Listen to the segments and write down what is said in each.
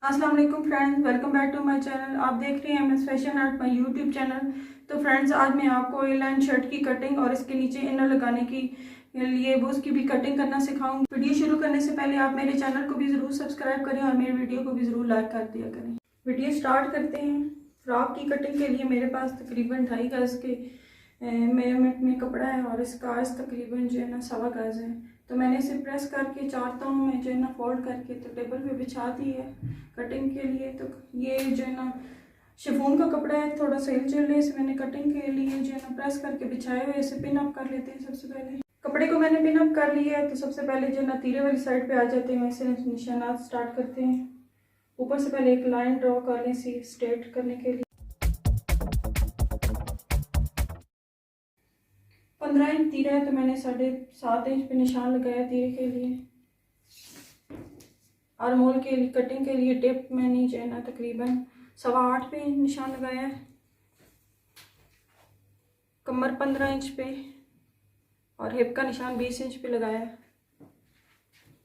अस्सलाम वालेकुम friends, welcome back to my channel. आप देख रहे हैं MS fashion art my YouTube channel. तो फ्रेंड्स, आज मैं आपको ए लाइन शर्ट की कटिंग और इसके नीचे इनर लगाने की लिए वो उसकी भी कटिंग करना सिखाऊंगी। वीडियो शुरू करने से पहले आप मेरे चैनल को भी ज़रूर सब्सक्राइब करें और मेरे वीडियो को भी ज़रूर लाइक कर दिया करें। वीडियो स्टार्ट करते हैं। फ्रॉक की कटिंग के लिए मेरे पास तकरीबन 2.5 गज के मेजरमेंट में कपड़ा है और इसका आर्ज तकरीबन जो है ना 1.25 गज है। तो मैंने इसे प्रेस करके 4 तहों में जो है ना फोल्ड करके तो टेबल पे बिछा दी है कटिंग के लिए। तो ये जो है ना शिफॉन का कपड़ा है, थोड़ा सा हिल जुल है, इसे मैंने कटिंग के लिए जो है ना प्रेस करके बिछाए हुए इसे पिन अप कर लेते हैं। सबसे पहले कपड़े को मैंने पिन अप कर लिया है। तो सबसे पहले जो है ना तीरे वाली साइड पे आ जाते हैं, वैसे निशानात स्टार्ट करते हैं। ऊपर से पहले एक लाइन ड्रॉ कर लें सी स्ट्रेट करने के लिए। 15 इंच तीरा है तो मैंने 7.5 इंच पे निशान लगाया तीरे के लिए। आर्महोल के लिए कटिंग के लिए टिप मैंने जो है ना तकरीबन 8.25 पे निशान लगाया है। कमर 15 इंच पे और हिप का निशान 20 इंच पे लगाया है।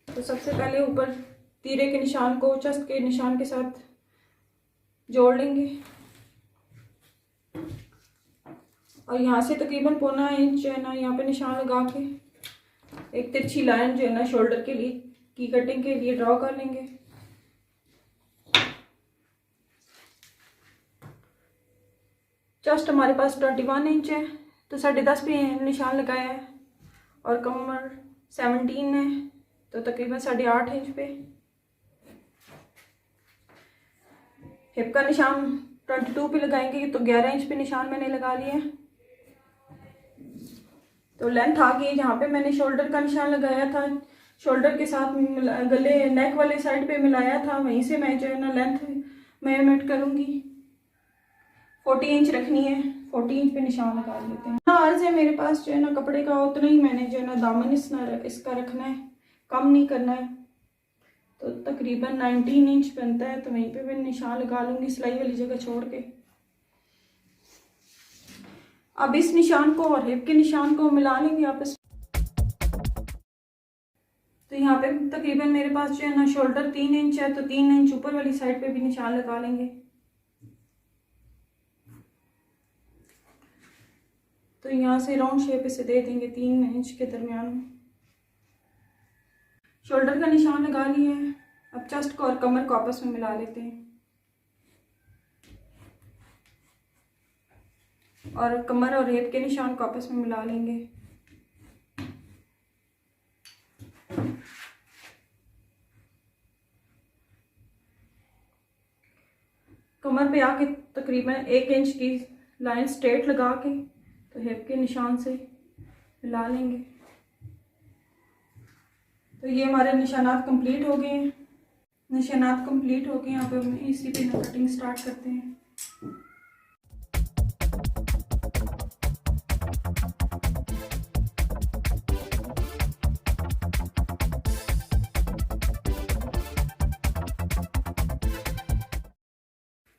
तो सबसे पहले ऊपर तीरे के निशान को चेस्ट के निशान के साथ जोड़ लेंगे और यहाँ से तकरीबन 1.25 इंच जो है ना यहाँ पे निशान लगा के एक तिरछी लाइन जो है ना शोल्डर के लिए की कटिंग के लिए ड्रॉ कर लेंगे। चेस्ट हमारे पास 21 इंच है तो 10.5 पे निशान लगाया है और कमर 17 है तो तकरीबन 8.5 इंच पे। हिप का निशान 22 पे लगाएंगे तो 11 इंच पे निशान मैंने लगा लिया है। तो लेंथ आ गई जहाँ पे मैंने शोल्डर का निशान लगाया था, शोल्डर के साथ गले नेक वाले साइड पे मिलाया था, वहीं से मैं जो है ना लेंथ मेजरमेंट करूँगी। 40 इंच रखनी है, 40 इंच पे निशान लगा लेते हैं। अर्ज है मेरे पास जो है ना कपड़े का उतना ही मैंने जो है ना दामन इसका रखना है, कम नहीं करना है। तो तकरीबन 19 इंच बनता है तो वहीं पे मैं निशान लगा लूँगी सिलाई वाली जगह छोड़ के। अब इस निशान को और हिप के निशान को मिला लेंगे आपस। तो यहाँ पे तकरीबन मेरे पास जो है ना शोल्डर 3 इंच है तो 3 इंच ऊपर वाली साइड पे भी निशान लगा लेंगे। तो यहाँ से राउंड शेप इसे दे देंगे 3 इंच के दरमियान में। शोल्डर का निशान लगा लिया है। अब चेस्ट को और कमर को आपस में मिला लेते हैं और कमर और हिप के निशान को आपस में मिला लेंगे। कमर पे आके तकरीबन 1 इंच की लाइन स्ट्रेट लगा के तो हिप के निशान से मिला लेंगे। तो ये हमारे निशानात कंप्लीट हो गए हैं। निशानात कंप्लीट हो गए, यहाँ पे हम इसी पे कटिंग स्टार्ट करते हैं।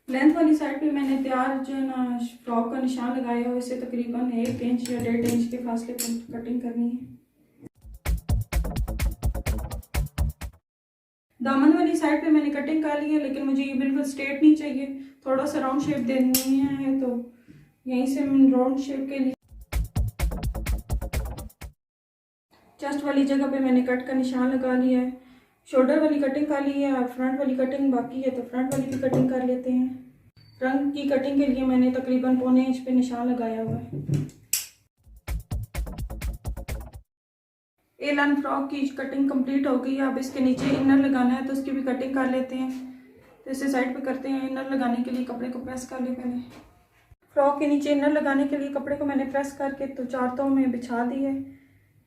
लेंथ वाली साइड पे मैंने तैयार जो है ना फ्रॉक का निशान लगाया है, इसे तकरीबन 1 इंच या 1.5 इंच के फासले पर कटिंग करनी है। दामन वाली साइड पे मैंने कटिंग कर ली है, लेकिन मुझे ये बिल्कुल स्ट्रेट नहीं चाहिए, थोड़ा सा राउंड शेप देनी है। तो यहीं से राउंड शेप के लिए चेस्ट वाली जगह पे मैंने कट का निशान लगा लिया है। शोल्डर वाली कटिंग कर ली है और फ्रंट वाली कटिंग बाकी है तो फ्रंट वाली भी कटिंग कर लेते हैं। फ्रंट की कटिंग के लिए मैंने तकरीबन 1.25 इंच पे निशान लगाया हुआ है। ए लाइन फ्रॉक की कटिंग कंप्लीट हो गई है। अब इसके नीचे इनर लगाना है तो उसकी भी कटिंग कर लेते हैं। तो इसे साइड पे करते हैं। इनर लगाने के लिए कपड़े को प्रेस कर ले पहले। फ्रॉक के नीचे इनर लगाने के लिए कपड़े को मैंने प्रेस करके तो 4 तहों में बिछा दी है।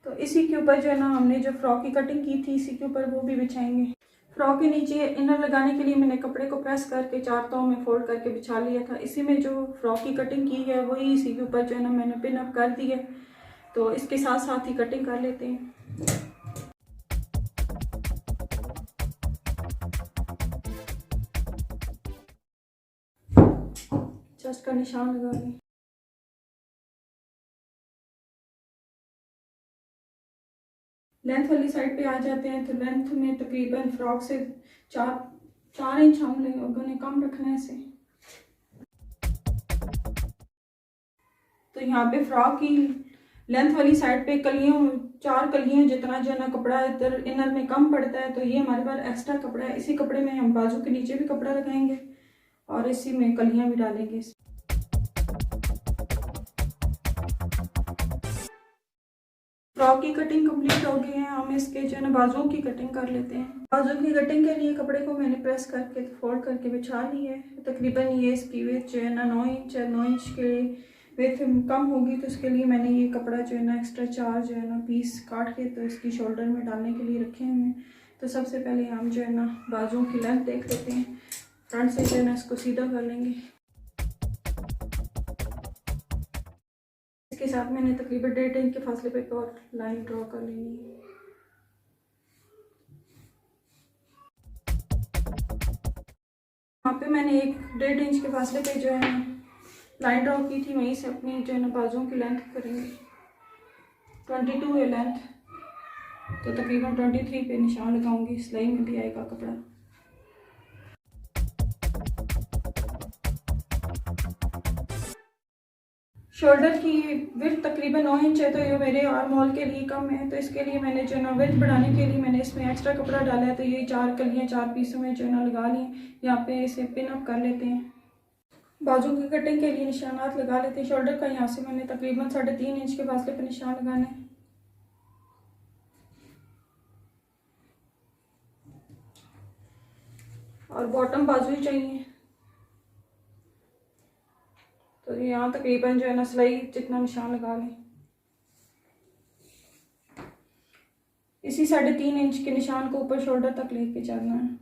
तो इसी के ऊपर जो है ना हमने जो फ्रॉक की कटिंग की थी इसी के ऊपर वो भी बिछाएंगे। फ्रॉक के नीचे इनर लगाने के लिए मैंने कपड़े को प्रेस करके 4 तहों में फोल्ड करके बिछा लिया था। इसी में जो फ्रॉक की कटिंग की है वही इसी के ऊपर जो है ना मैंने पिन अप कर दी है। तो इसके साथ साथ ही कटिंग कर लेते हैं। चेस्ट का निशान लगा लें। लेंथ वाली साइड पे आ जाते हैं तो लेंथ में तकरीबन फ्रॉक से 4 4 इंच हम लोगों ने कम रखना है इसे। तो यहाँ पे फ्रॉक की लेंथ वाली साइड पे कलियों 4 कलियों जितना जो है ना कपड़ा इधर इनर में कम पड़ता है, तो ये हमारे पास एक्स्ट्रा कपड़ा है। इसी कपड़े में हम बाजू के नीचे भी कपड़ा लगाएंगे और इसी में कलियां भी डालेंगे। फ्रॉक की कटिंग कंप्लीट हो गई है। हम इसके जो है ना बाजुओं की कटिंग कर लेते हैं। बाजू की कटिंग के लिए कपड़े को मैंने प्रेस करके फोल्ड करके बिछा ली है। तकरीबन ये इसकी विड्थ जो है ना 9 इंच है। 9 इंच के विड्थ कम होगी तो उसके लिए मैंने ये कपड़ा जो है ना एक्स्ट्रा 4 जो है ना पीस काट के तो इसकी शोल्डर में डालने के लिए रखे हुए हैं। तो सबसे पहले हम जो है ना बाजुओं की लेंथ देख लेते हैं। फ्रंट से जो है ना इसको सीधा कर लेंगे। इसके साथ मैंने तकरीबन 1.5 इंच के फासले पे एक और लाइन ड्रॉ कर लेनी है। यहाँ पे मैंने 1.5 इंच के फासले पे जो है लाइन ड्रॉ की थी, वहीं से अपनी जो है ना बाजुओं की लेंथ करेंगे। 22 है लेंथ, तो तकरीबन 23 पे निशान लगाऊंगी। सिलाई में भी आएगा कपड़ा। शोल्डर की विड्थ तकरीबन 9 इंच है, तो ये मेरे आर्म होल के लिए कम है। तो इसके लिए मैंने जो है ना विड्थ बढ़ाने के लिए मैंने इसमें एक्स्ट्रा कपड़ा डाला है। तो ये 4 कलियाँ 4 पीसों में जो है ना लगा ली। यहाँ पे इसे पिन अप कर लेते हैं। बाजू की कटिंग के लिए निशानात लगा लेते हैं। शोल्डर का यहाँ से मैंने तकरीबन 3.5 इंच के फासले पर निशान लगाना है। और बॉटम बाजू ही चाहिए, तो यहाँ तकरीबन जो है ना सिलाई जितना निशान लगा लें। इसी 3.5 इंच के निशान को ऊपर शोल्डर तक लेके जाना है।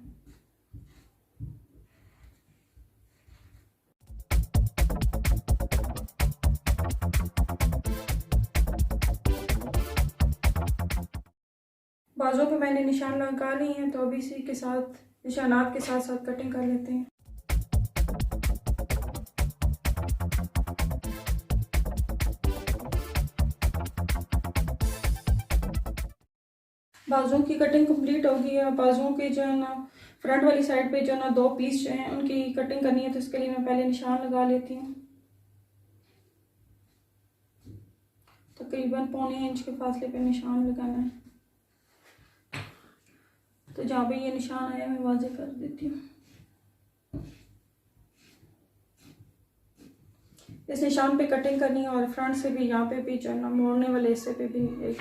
बाजू पे मैंने निशान लगा लिए हैं, तो अभी इसी के साथ निशानात के साथ साथ कटिंग कर लेते हैं। बाजुओं की कटिंग कंप्लीट हो गई है। बाजुओं के जो है ना फ्रंट वाली साइड पे जो है ना 2 पीस जो हैं उनकी कटिंग करनी है। तो इसके लिए मैं पहले निशान लगा लेती हूँ। तकरीबन 1.25 इंच के फासले पे निशान लगाना है। तो जहाँ पे ये निशान आया मैं वाज़े कर देती हूँ। इस निशान पे कटिंग करनी है और फ्रंट से भी यहाँ पे भी जो है ना मोड़ने वाले हिस्से पे भी एक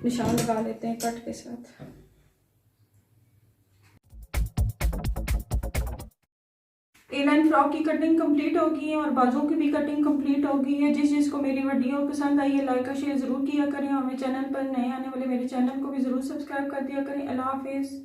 निशान लगा लेते हैं कट के साथ। ए लाइन फ्रॉक की कटिंग कंप्लीट हो गई है और बाजुओं की भी कटिंग कंप्लीट हो गई है। जिस जिसको मेरी वीडियो पसंद आई है लाइक और शेयर ज़रूर किया करें। हमें चैनल पर नए आने वाले मेरे चैनल को भी ज़रूर सब्सक्राइब कर दिया करें। अल्लाह हाफिज़।